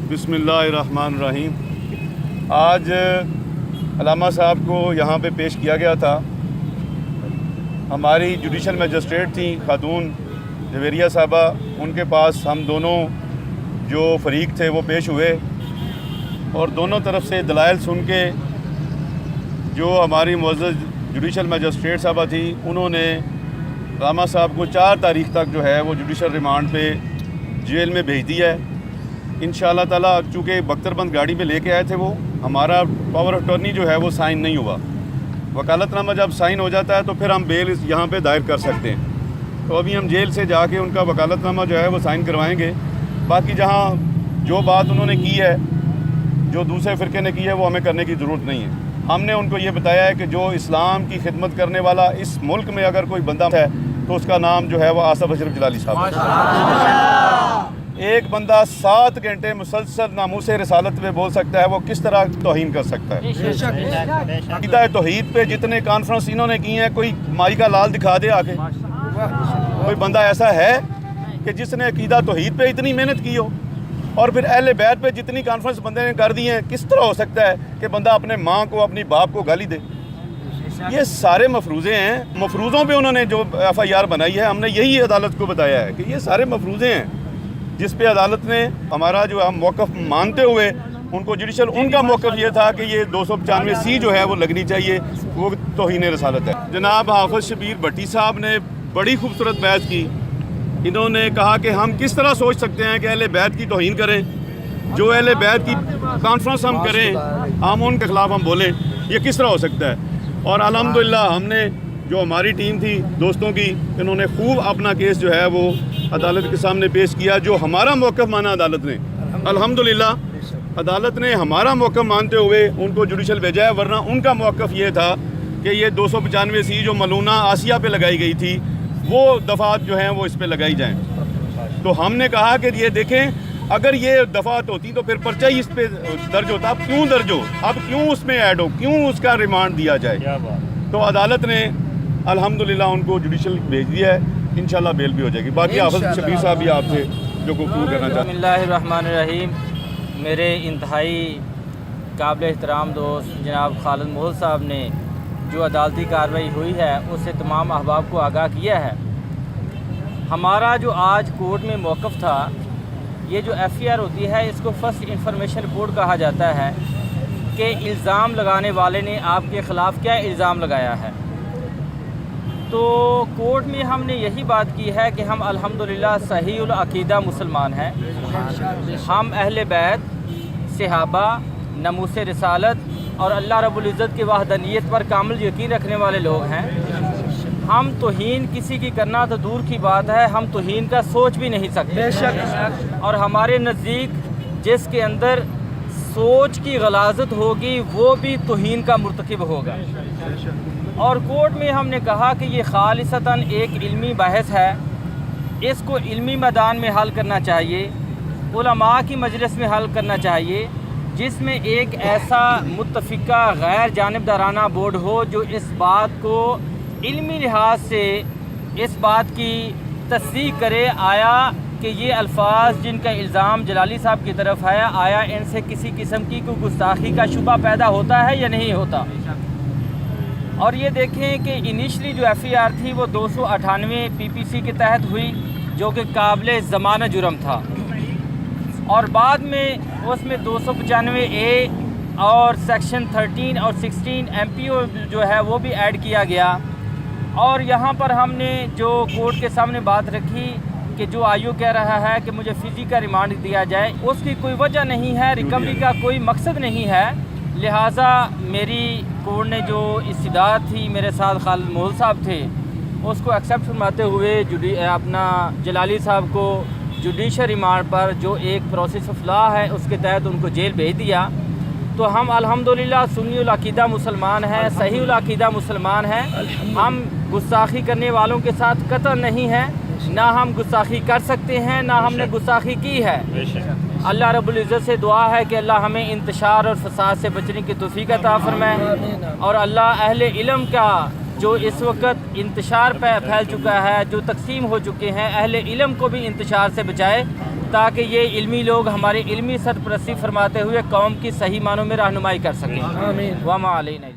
बिस्मिल्लाहिर्रहमानिर्रहीम। आज अलामा साहब को यहाँ पे पेश किया गया था। हमारी जुडिशल मजिस्ट्रेट थी खातून जवेरिया साहबा, उनके पास हम दोनों जो फरीक थे वो पेश हुए और दोनों तरफ से दलाइल सुन के जो हमारी मुअज़्ज़ज़ जुडिशल मजिस्ट्रेट साहबा थी उन्होंने अलामा साहब को 4 तारीख़ तक जो है वो जुडिशल रिमांड पे जेल में भेज दिया है। इंशाअल्लाह ताला चूँकि बख्तरबंद गाड़ी में लेके आए थे वो, हमारा पावर ऑफ अटॉर्नी जो है वो साइन नहीं हुआ। वकालतनामा जब साइन हो जाता है तो फिर हम बेल यहाँ पे दायर कर सकते हैं। तो अभी हम जेल से जाके उनका वकालतनामा जो है वो साइन करवाएंगे। बाकी जहाँ जो बात उन्होंने की है, जो दूसरे फ़िरके ने की है, वो हमें करने की ज़रूरत नहीं है। हमने उनको ये बताया है कि जो इस्लाम की खिदमत करने वाला इस मुल्क में अगर कोई बंदा है तो उसका नाम जो है वो आसिफ अशरफ जलाली साहब है। एक बंदा 7 घंटे मुसलसल नामूसे रिसालत में बोल सकता है, वो किस तरह तौहीन कर सकता है? अक़ीदा तौहीद पे जितने कॉन्फ्रेंस इन्होंने की हैं, कोई माई का लाल दिखा दे आके। कोई बंदा ऐसा है कि जिसने अक़ीदा तौहीद पे इतनी मेहनत की हो और फिर अहले बैत पे जितनी कॉन्फ्रेंस बंदे ने कर दी हैं, किस तरह हो सकता है कि बंदा अपने माँ को, अपनी बाप को गाली दे? ये सारे मफरूज़े हैं। मफरूज़ों पे उन्होंने जो FIR बनाई है, हमने यही अदालत को बताया है कि ये सारे मफरूज़े हैं जिस पे अदालत ने हमारा जो हम मौक़िफ़ मानते हुए उनको जुडिशल, उनका मौक़िफ़ ये था कि ये 295C जो है वो लगनी चाहिए, वो तौहीन रसालत है। जनाब हाफ़िज़ शबीर भट्टी साहब ने बड़ी खूबसूरत बहस की। इन्होंने कहा कि हम किस तरह सोच सकते हैं कि अहले बैत की तौहीन करें, जो अहले बैत की कॉन्फ्रेंस हम करें, हम उनके ख़िलाफ़ हम बोलें, ये किस तरह हो सकता है? और अल्हम्दुलिल्लाह हमने जो हमारी टीम थी दोस्तों की, इन्होंने खूब अपना केस जो है वो अदालत के सामने पेश किया। जो हमारा मौक़िफ़ माना अदालत ने, अल्हम्दुलिल्लाह अदालत ने हमारा मौक़िफ़ मानते हुए उनको जुडिशल भेजा है। वरना उनका मौक़िफ़ ये था कि ये 295C जो मलूना आसिया पे लगाई गई थी, वो दफ़ात जो हैं वो इस पे लगाई जाएँ। तो हमने कहा कि ये देखें, अगर ये दफ़ात होती तो फिर पर्चा ही इस पे दर्ज होता। अब क्यों दर्ज हो, अब क्यों उसमें ऐड हो, क्यों उसका रिमांड दिया जाए? तो अदालत ने अल्हम्दुलिल्लाह उनको जुडिशल भेज दिया है। इंशाल्लाह बेल भी हो जाएगी। बाकी हाफ़िज़ शबीर साहब भी आपसे जो गुफ्तगू करना चाहते हैं। बिस्मिल्लाहिर्रहमानिर्रहीम। मेरे इंतहाई काबिल एहतराम दोस्त जनाब खालिद मोहल साहब ने जो अदालती कार्रवाई हुई है उससे तमाम अहबाब को आगाह किया है। हमारा जो आज कोर्ट में मौक़िफ़ था, ये जो FIR होती है इसको फर्स्ट इंफॉर्मेशन रिपोर्ट कहा जाता है कि इल्ज़ाम लगाने वाले ने आपके ख़िलाफ़ क्या इल्ज़ाम लगाया है। तो कोर्ट में हमने यही बात की है कि हम अल्हम्दुलिल्लाह सहीउल अक़ीदा मुसलमान हैं। हम अहले बैत, सहाबा, नमूसे रिसालत और अल्लाह रब्बुल इज़्ज़त की वहदानियत पर कामिल यकीन रखने वाले लोग हैं। हम तौहीन किसी की करना तो दूर की बात है, हम तौहीन का सोच भी नहीं सकते। और हमारे नज़दीक जिसके अंदर सोच की गलाज़त होगी वो भी तौहीन का मुर्तकिब होगा। और कोर्ट में हमने कहा कि ये खालिसतन एक इल्मी बहस है, इसको इल्मी मैदान में हल करना चाहिए, उलमा की मजलिस में हल करना चाहिए, जिसमें एक ऐसा मुत्तफ़िका गैर जानिबदाराना बोर्ड हो जो इस बात को इल्मी लिहाज से इस बात की तस्दीक करे, आया कि ये अल्फाज जिनका इल्ज़ाम जलाली साहब की तरफ है, आया इनसे किसी किस्म की कोई गुस्ताखी का शुबा पैदा होता है या नहीं होता। और ये देखें कि इनिशली जो FIR थी वो 298 PPC के तहत हुई, जो कि काबिल ज़माना जुर्म था, और बाद में उसमें 295A और सेक्शन 13 और 16 MPO जो है वो भी ऐड किया गया। और यहाँ पर हमने जो कोर्ट के सामने बात रखी कि जो IO कह रहा है कि मुझे फ़िज़ी का रिमांड दिया जाए, उसकी कोई वजह नहीं है, रिकवरी का कोई मकसद नहीं है। लिहाजा मेरी कोर्ट ने जो इस्तिदाद थी, मेरे साथ खालिद मोहल साहब थे, उसको एक्सेप्ट फरमाते हुए अपना जलाली साहब को जुडिशल रिमांड पर जो एक प्रोसेस ऑफ लॉ है उसके तहत उनको जेल भेज दिया। तो हम अल्हम्दुलिल्लाह सुन्नीउल अक़ीदा मुसलमान हैं, सहीउल अक़ीदा मुसलमान हैं। हम गुस्ताखी करने वालों के साथ कतई नहीं हैं, ना हम गुस्ताखी कर सकते हैं, ना हमने गुस्ताखी की है। अल्लाह रब्बुल इज़्ज़त से दुआ है कि अल्लाह हमें इंतशार और फसाद से बचने की तौफ़ीक़ अता फ़रमाए, और अल्लाह अहले इल्म का जो इस वक्त इंतशार फैल चुका है, जो तकसीम हो चुके हैं, अहले इल्म को भी इंतशार से बचाए। تاکہ یہ علمی لوگ ہماری علمی سرپرستی فرماتے ہوئے قوم کی صحیح معنوں میں رہنمائی کر سکیں. آمین. وما علینا.